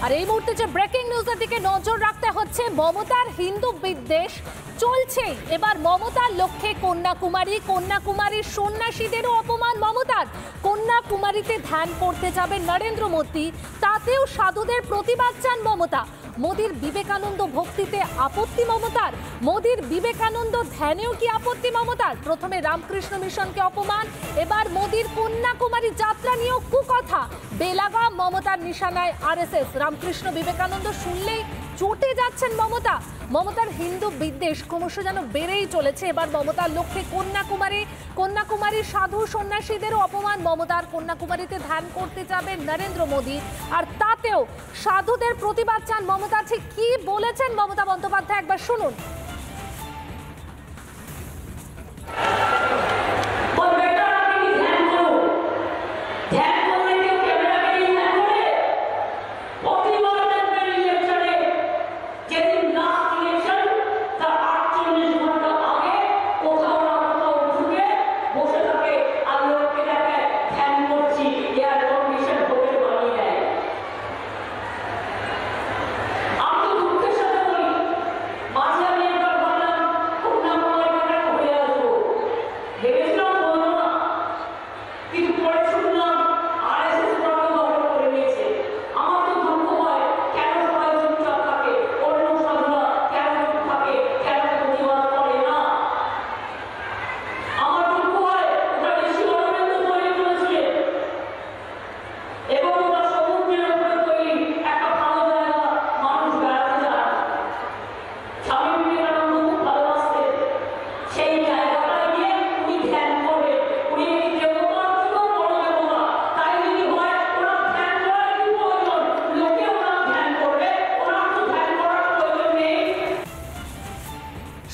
আর এই মুহূর্তে যে ব্রেকিং নিউজের দিকে নজর রাখতে হচ্ছে, মমতার হিন্দু বিদ্বেষ চলছে। এবার মমতার লক্ষ্যে কন্যাকুমারীর সন্ন্যাসীদেরও অপমান মমতার। কন্যাকুমারীতে ধ্যান করতে যাবেন নরেন্দ্র মোদী, তাতেও সাধুদের প্রতিবাদ চান মমতা। মোদীর বিবেকানন্দ ভক্তিতে আপত্তি মমতার, মোদীর বিবেকানন্দ ধ্যানেও কি আপত্তি মমতার? প্রথমে রামকৃষ্ণ মিশনকে অপমান, এবার মোদীর কন্যাকুমারী যাত্রা নিয়েও কুকথা। বেলাগাম মমতার নিশানায় আরএসএস। রামকৃষ্ণ বিবেকানন্দ শুনলেই চটে যাচ্ছেন মমতা। মমতার হিন্দু বিদ্বেষ ক্রমশ যেন বেড়েই চলেছে। এবার মমতার লক্ষ্যে কন্যাকুমারীর সাধু সন্ন্যাসীদেরও অপমান মমতার। কন্যাকুমারীতে ধ্যান করতে যাবেন নরেন্দ্র মোদী, আর তাতেও সাধুদের প্রতিবাদ চান মমতা। ঠিক কি বলেছেন মমতা বন্দ্যোপাধ্যায় একবার শুনুন।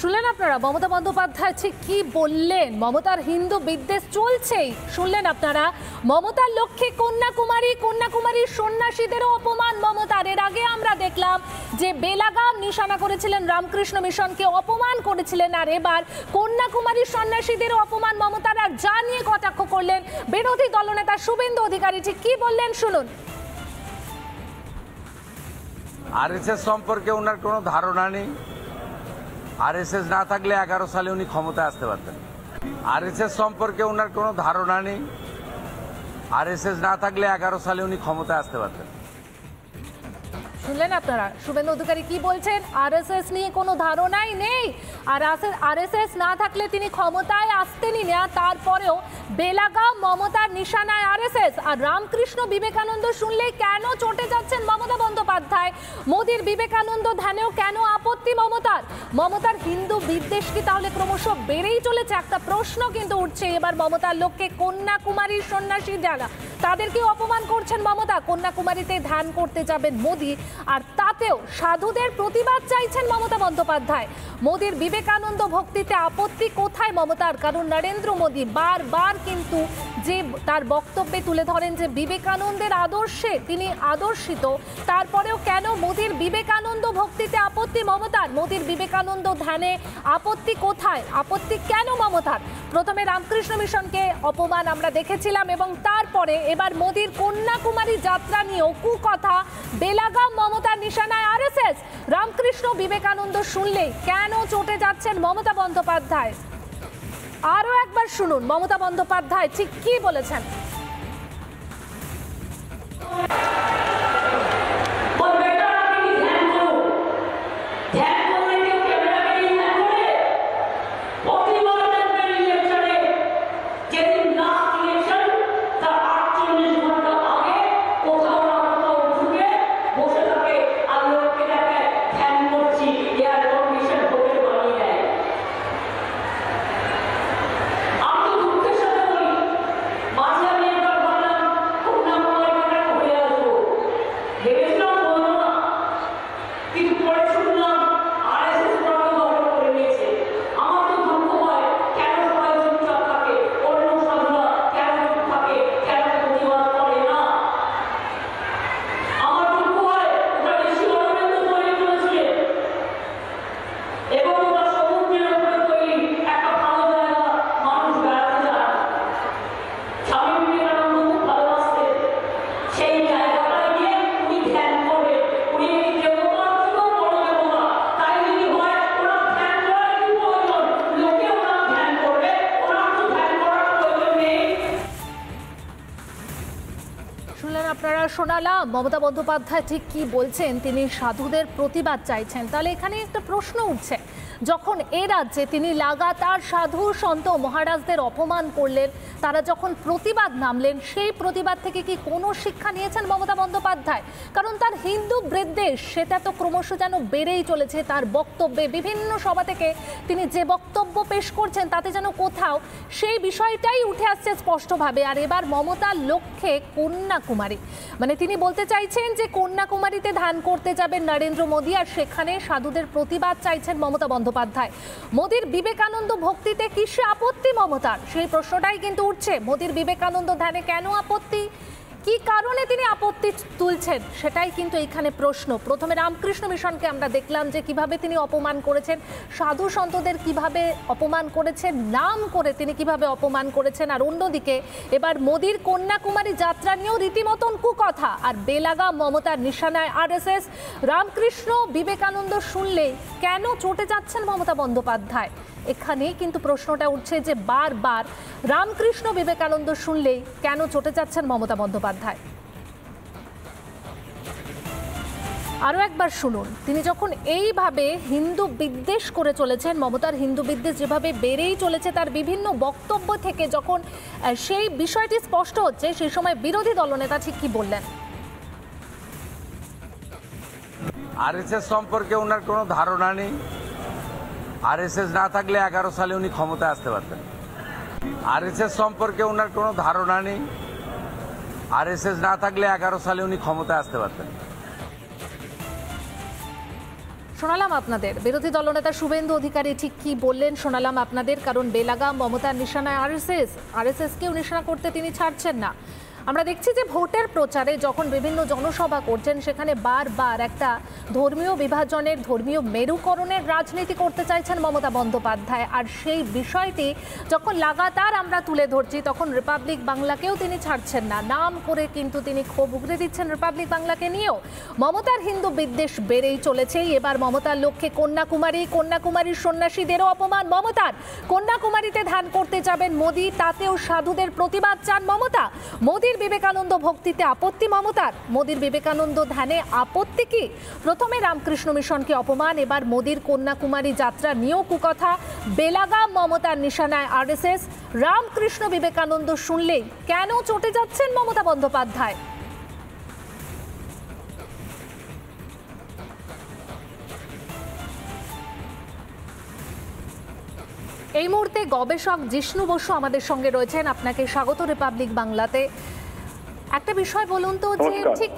শুনলেন আপনারা মমতা বন্দ্যোপাধ্যায় ঠিক কি বললেন? মমতার হিন্দু বিদ্বেষ চলছেই, শুনলেন আপনারা। মমতার লক্ষ্যে কন্যাকুমারীর সন্ন্যাসীদেরও অপমান মমতার। এর আগে আমরা দেখলাম যে বেলাগাম নিশানা করেছিলেন, রামকৃষ্ণ মিশনকে অপমান করেছিলেন, আর এবার কন্যাকুমারীর সন্ন্যাসীদেরও অপমান মমতার। আর যা নিয়ে কটাক্ষ করলেন বিরোধী দলনেতা শুভেন্দু অধিকারী, ঠিক কি বললেন শুনুন। আরএসএস সম্পর্কে ওনার কোনো ধারণা নেই। আরএসএস না থাকলে 11 সালে উনি ক্ষমতায় আসতে পারতেন। আরএসএস সম্পর্কে ওনার কোনো ধারণা নেই। আরএসএস না থাকলে 11 সালে উনি ক্ষমতায় আসতে পারতেন। শুনলেন আপনারা শুভেন্দু অধিকারী কি বলছেন? আরএসএস নিয়ে কোনো ধারণাই নেই, আর আরএসএস না থাকলে তিনি ক্ষমতায় আসতেনই না। তারপরেও বেলাগাম মমতার নিশানায় আরএসএস। আর রামকৃষ্ণ বিবেকানন্দ শুনলেই কেন চটে যাচ্ছেন মমতা বন্দ্যোপাধ্যায়? মোদীর বিবেকানন্দ ধ্যানেও কেন আপত্তি মমতার? মমতার হিন্দু বিদ্বেষ কি তাহলে ক্রমশ বেড়েই চলেছে? একটা প্রশ্ন কিন্তু উঠছে। এবার মমতার লক্ষ্যে কন্যাকুমারীর সন্ন্যাসী যারা, তাদেরকে অপমান করছেন মমতা। কন্যাকুমারীতে ধ্যান করতে যাবেন মোদী, আর তাতেও সাধুদের প্রতিবাদ চাইছেন মমতা বন্দ্যোপাধ্যায়। মোদীর বিবেকানন্দ ভক্তিতে আপত্তি কোথায় মমতার? কারণ নরেন্দ্র মোদী বারবার কিন্তু যে তার বক্তব্যে তুলে ধরেন যে বিবেকানন্দের আদর্শে তিনি আদর্শিত, তারপরেও কেন মোদীর বিবেকানন্দ ভক্তিতে আপত্তি মমতার? মোদীর বিবেকানন্দ ধ্যানে আপত্তি কোথায়? আপত্তি কেন মমতার? প্রথমে রামকৃষ্ণ মিশনকে অপমান আমরা দেখেছিলাম, এবং তারপরে এবার মোদীর কন্যাকুমারী যাত্রা নিয়েও কুকথা। বেলাগাম মমতার নিশানায় আরএসএস। রামকৃষ্ণ বিবেকানন্দ শুনলেই কেন চটে যাচ্ছেন মমতা বন্দ্যোপাধ্যায়? আরো একবার শুনুন মমতা বন্দ্যোপাধ্যায় ঠিক কি বলেছেন। শোনালাম মমতা বন্দ্যোপাধ্যায় ঠিক কি বলছেন, তিনি সাধুদের প্রতিবাদ চাইছেন। তাহলে এখানে একটা প্রশ্ন উঠছে, যখন এ রাজ্যে তিনি লাগাতার সাধু সন্ত মহারাজদের অপমান করলেন, তারা যখন প্রতিবাদ নামলেন, সেই প্রতিবাদ থেকে কি কোনো শিক্ষা নিয়েছেন মমতা বন্দ্যোপাধ্যায়? কারণ তার হিন্দু বিদ্বেষ সেটা তো ক্রমশ যেন বেড়েই চলেছে। তার বক্তব্যে বিভিন্ন সভা থেকে তিনি যে বক্তব্য পেশ করছেন তাতে যেন কোথাও সেই বিষয়টাই উঠে আসছে স্পষ্টভাবে। আর এবার মমতার লক্ষ্যে কন্যাকুমারী, মানে তিনি বলতে চাইছেন যে কন্যাকুমারীতে ধ্যান করতে যাবেন নরেন্দ্র মোদী, আর সেখানে সাধুদের প্রতিবাদ চাইছেন মমতা বন্দ্যোপাধ্যায়। মোদীর বিবেকানন্দ ভক্তিতে কিসে আপত্তি মমতার, সেই প্রশ্নটাই কিন্তু উঠছে। মোদীর বিবেকানন্দ ধ্যানে কেন আপত্তি, কি কারণে তিনি আপত্তি তুলছেন, সেটাই কিন্তু এখানে প্রশ্ন। প্রথমে রামকৃষ্ণ মিশনকে আমরা দেখলাম যে কিভাবে তিনি অপমান করেছেন, সাধু সন্তদের কিভাবে অপমান করেছেন, নাম করে তিনি কিভাবে অপমান করেছেন। আর অন্যদিকে এবার মোদীর কন্যাকুমারী যাত্রা নিয়েও রীতিমতন কুকথা, আর বেলাগাম মমতার নিশানায় আরএসএস। রামকৃষ্ণ বিবেকানন্দ শুনলেই কেন চটে যাচ্ছেন মমতা বন্দ্যোপাধ্যায়, এখানে কিন্তু প্রশ্নটা উঠছে যে বারবার রামকৃষ্ণ বিবেকানন্দ শুনলেই কেন চটে যাচ্ছেন মমতা বন্দ্যোপাধ্যায়। আরও একবার শুনুন, তিনি যখন এইভাবে হিন্দু বিদ্বেষ করে চলেছেন, মমতার হিন্দু বিদ্বেষ যেভাবে বেড়েই চলেছে তার বিভিন্ন বক্তব্য থেকে, যখন সেই বিষয়টি স্পষ্ট হচ্ছে, সেই সময় বিরোধী দলনেতা ঠিক কি বললেন। আরএসএস সম্পর্কে ওনার কোনো ধারণা নেই। আরএসএস না থাকলে 11 সালে উনি ক্ষমতায় আসতে পারতেন। আরএসএস সম্পর্কে ওনার কোনো ধারণা নেই। আরএসএস না থাকলে 11 সালে উনি ক্ষমতায় আসতে পারতেন। শোনালাম আপনাদের বিরোধী দলনেতা শুভেন্দু অধিকারী ঠিক কি বললেন, শোনালাম আপনাদের। কারণ বেলাগাম মমতার নিশানায় আরএসএসকেও নিশানা করতে তিনি ছাড়ছেন না। আমরা দেখছি যে ভোটের প্রচারে যখন বিভিন্ন জনসভা করছেন, সেখানে বারবার একটা ধর্মীয় বিভাজনের, ধর্মীয় মেরুকরণের রাজনীতি করতে চাইছেন মমতা বন্দ্যোপাধ্যায়। আর সেই বিষয়টি যখন লাগাতার আমরা তুলে ধরছি, তখন রিপাবলিক বাংলাকেও তিনি ছাড়ছেন না। নাম করে কিন্তু তিনি ক্ষোভ উগরে দিচ্ছেন রিপাবলিক বাংলাকে নিয়েও। মমতার হিন্দু বিদ্বেষ বেড়েই চলেছে। এবার মমতার লক্ষ্যে কন্যাকুমারীর সন্ন্যাসীদেরও অপমান মমতার। কন্যাকুমারীতে ধ্যান করতে যাবেন মোদী, তাতেও সাধুদের প্রতিবাদ চান মমতা। মোদীর বিবেকানন্দ ভক্তিতে আপত্তি মমতার, মোদীর বিবেকানন্দ ধ্যানে আপত্তি কি? প্রথমে রামকৃষ্ণ মিশনকে অপমান, এবার মোদীর কন্যাকুমারী যাত্রা নিয়েও কুকথা। বেলাগাম মমতার নিশানায় আরএসএস। রামকৃষ্ণ বিবেকানন্দ শুনলেই কেন চটে যাচ্ছেন মমতা বন্দ্যোপাধ্যায়? এই মুহূর্তে গবেষক জিষ্ণু বসু আমাদের সঙ্গে রয়েছেন। আপনাকে স্বাগত রিপাবলিক বাংলাতে। একটা বিষয় বলুন তো, যে ঠিক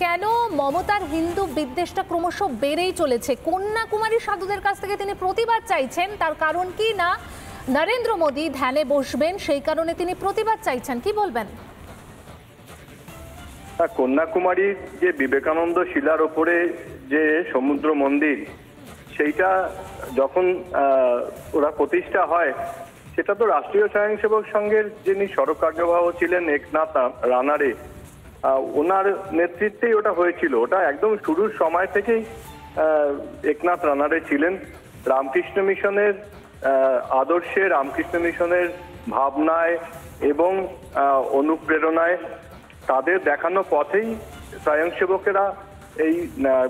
কেন মমতার হিন্দু বিদ্বেষটা ক্রমশ বেড়েই চলেছে? কন্যাকুমারী সাধুদের কাছ থেকে তিনি প্রতিবাদ চাইছেন, তার কারণ কি না নরেন্দ্র মোদী ধ্যানে বসবেন, সেই কারণে তিনি প্রতিবাদ চাইছেন, কি বলবেন? কন্যাকুমারীর যে বিবেকানন্দ শিলার ওপরে যে সমুদ্র মন্দির, সেইটা যখন ওরা প্রতিষ্ঠা হয়, সেটা তো রাষ্ট্রীয় স্বয়ংসেবক সংঘের যিনি সড়ক কার্যবাহ ছিলেন একনাথ রানারে, ওনার নেতৃত্বেই ওটা হয়েছিল। ওটা একদম শুরুর সময় থেকেই একনাথ রানারে ছিলেন। রামকৃষ্ণ মিশনের আদর্শে, রামকৃষ্ণ মিশনের ভাবনায় এবং অনুপ্রেরণায়, তাদের দেখানো পথেই স্বয়ংসেবকেরা এই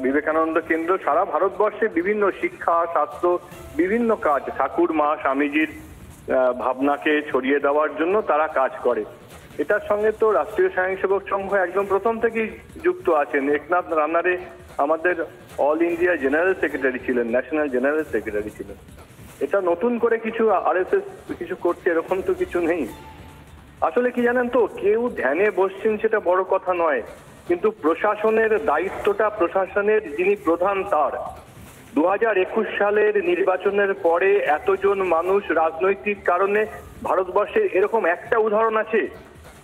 বিবেকানন্দ কেন্দ্র সারা ভারতবর্ষে বিভিন্ন শিক্ষা, স্বাস্থ্য, বিভিন্ন কাজ, ঠাকুর মা স্বামীজির ভাবনাকে ছড়িয়ে দেওয়ার জন্য তারা কাজ করে। এটার সঙ্গে তো রাষ্ট্রীয় স্বয়ংসেবক সংঘ একদম প্রথম থেকেই যুক্ত আছেন। একনাথ রানারে আমাদের অল ইন্ডিয়া জেনারেল সেক্রেটারি ছিলেন, ন্যাশনাল জেনারেল সেক্রেটারি ছিলেন। এটা নতুন করে কিছু আরএসএস কিছু করছে এরকম তো কিছু নেই। আসলে কি জানেন তো, কেউ ধ্যানে বসছেন সেটা বড় কথা নয়, কিন্তু প্রশাসনের দায়িত্বটা প্রশাসনের যিনি প্রধান তার। 2021 সালের নির্বাচনের পরে এতজন মানুষ রাজনৈতিক কারণে ভারতবর্ষে এরকম একটা উদাহরণ আছে,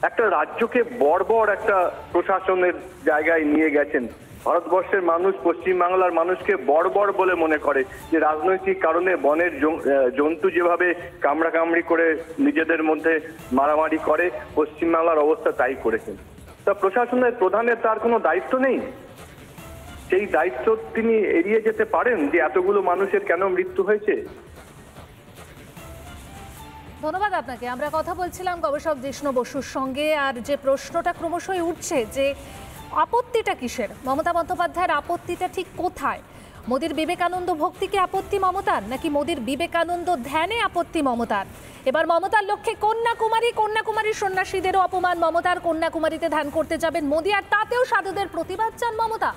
একটা রাজ্যকে বর্বর একটা প্রশাসনের জায়গায় নিয়ে গেছেন। ভারতবর্ষের মানুষ, পশ্চিমবাংলার মানুষকে বর্বর বলে মনে করে, যে রাজনৈতিক কারণে বনের জন্তু যেভাবে কামড়াকামড়ি করে নিজেদের মধ্যে মারামারি করে, পশ্চিমবাংলার অবস্থা তাই করেছেন। তা প্রশাসনের প্রধানের তার কোনো দায়িত্ব নেই? সেই দায়িত্ব তিনি এড়িয়ে যেতে পারেন যে এতগুলো মানুষের কেন মৃত্যু হয়েছে? ধন্যবাদ আপনাকে। আমরা কথা বলছিলাম গবেষক জিষ্ণু বসুর সঙ্গে, আর যে প্রশ্নটা ক্রমশই উঠছে যে আপত্তিটা কিসের, মমতা বন্দ্যোপাধ্যায়ের আপত্তিটা ঠিক কোথায়? মোদির বিবেকানন্দ ভক্তিকে আপত্তি মমতার, নাকি মোদির বিবেকানন্দ ধ্যানে আপত্তি মমতার? এবার মমতার লক্ষ্যে কন্যাকুমারী সন্ন্যাসীদেরও অপমান মমতার। কন্যাকুমারীতে ধ্যান করতে যাবেন মোদি, আর তাতেও সাধুদের প্রতিবাদ চান মমতা।